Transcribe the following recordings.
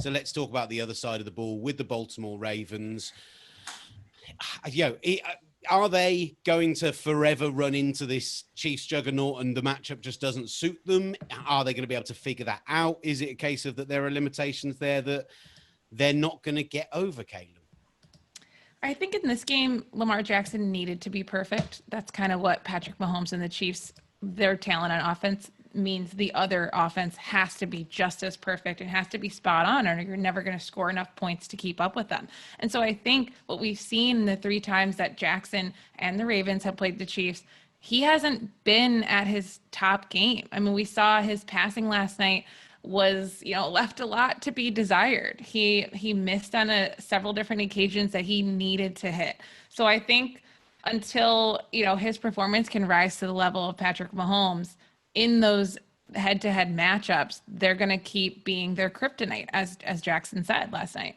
So let's talk about the other side of the ball with the Baltimore Ravens. Are they going to forever run into this Chiefs juggernaut and the matchup just doesn't suit them? Are they going to be able to figure that out? Is it a case of that there are limitations there that they're not going to get over, Caleb? I think in this game, Lamar Jackson needed to be perfect. That's kind of what Patrick Mahomes and the Chiefs, their talent on offense means the other offense has to be just as perfect and has to be spot on, or you're never going to score enough points to keep up with them. And so I think what we've seen the 3 times that Jackson and the Ravens have played the Chiefs, he hasn't been at his top game. I mean, we saw his passing last night was, left a lot to be desired. He missed on several different occasions that he needed to hit. So I think until, his performance can rise to the level of Patrick Mahomes in those head-to-head matchups, they're going to keep being their kryptonite, as Jackson said last night.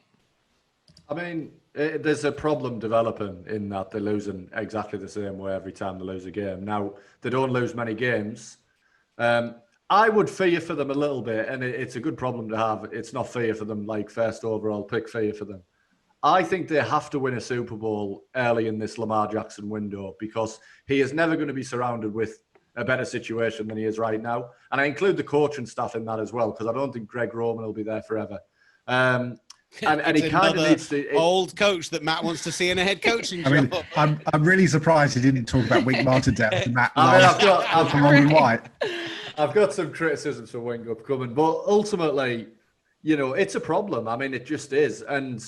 I mean, there's a problem developing in that they're losing exactly the same way every time they lose a game. Now, they don't lose many games. I would fear for them a little bit, and it's a good problem to have. It's not fear for them like first overall pick fear for them. I think they have to win a Super Bowl early in this Lamar Jackson window because he is never going to be surrounded with a better situation than he is right now. And I include the coaching staff in that as well because I don't think Greg Roman will be there forever. And he kind of needs to... old coach that Matt wants to see in a head coaching job. I mean, I'm really surprised he didn't talk about Wink Martindale and Matt I've got some criticisms for Wink upcoming, but ultimately, it's a problem. I mean, it just is. And,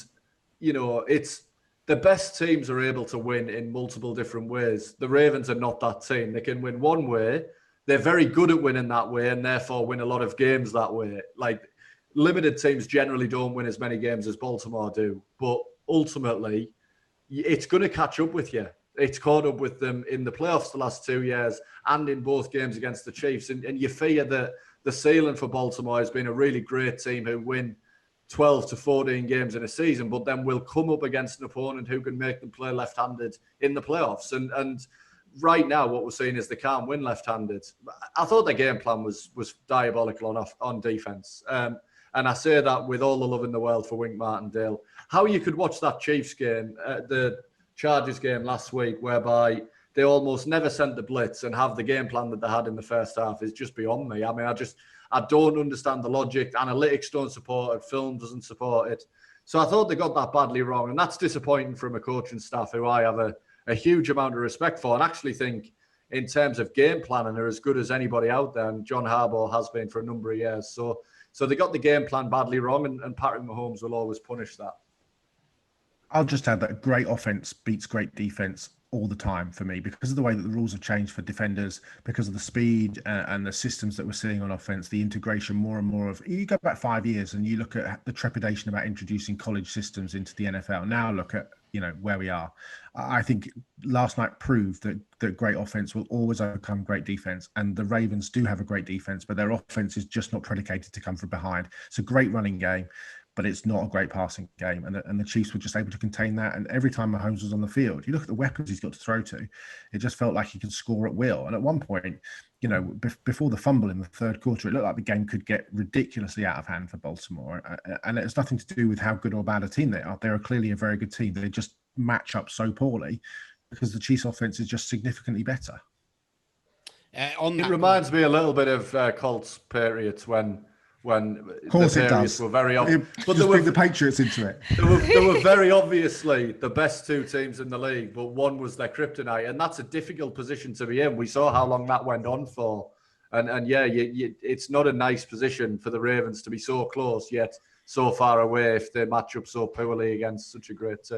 it's the best teams are able to win in multiple different ways. The Ravens are not that team. They can win one way. They're very good at winning that way and therefore win a lot of games that way. Like, limited teams generally don't win as many games as Baltimore do. But ultimately, it's going to catch up with you. It's caught up with them in the playoffs the last 2 years and in both games against the Chiefs. And you fear that the ceiling for Baltimore has been a really great team who win 12 to 14 games in a season, but then will come up against an opponent who can make them play left-handed in the playoffs. And right now, what we're seeing is they can't win left-handed. I thought their game plan was diabolical on defense. And I say that with all the love in the world for Wink Martindale. How you could watch that Chiefs game, the Chargers game last week, whereby they almost never sent the blitz and have the game plan that they had in the first half is just beyond me. I mean, I don't understand the logic. Analytics don't support it. Film doesn't support it. So I thought they got that badly wrong. And that's disappointing from a coaching staff who I have a huge amount of respect for and actually think in terms of game planning are as good as anybody out there. And John Harbaugh has been for a number of years. So they got the game plan badly wrong and Patrick Mahomes will always punish that. I'll just add that great offense beats great defense all the time for me because of the way that the rules have changed for defenders, because of the speed and the systems that we're seeing on offense, the integration more and more of, you go back 5 years and you look at the trepidation about introducing college systems into the NFL. Now look at, where we are. I think last night proved that great offense will always overcome great defense. And the Ravens do have a great defense, but their offense is just not predicated to come from behind. It's a great running game, but it's not a great passing game. And the Chiefs were just able to contain that. And every time Mahomes was on the field, you look at the weapons he's got to throw to, it just felt like he could score at will. And at one point, before the fumble in the third quarter, it looked like the game could get ridiculously out of hand for Baltimore. And it's nothing to do with how good or bad a team they are. They're clearly a very good team. They just match up so poorly because the Chiefs offense is just significantly better. It reminds me a little bit of Colts Patriots when of course the it does. Were very but they bring the Patriots into it. They were very obviously the best two teams in the league, but one was their kryptonite, and that's a difficult position to be in. We saw how long that went on for, and it's not a nice position for the Ravens to be so close yet so far away if they match up so poorly against such a great team.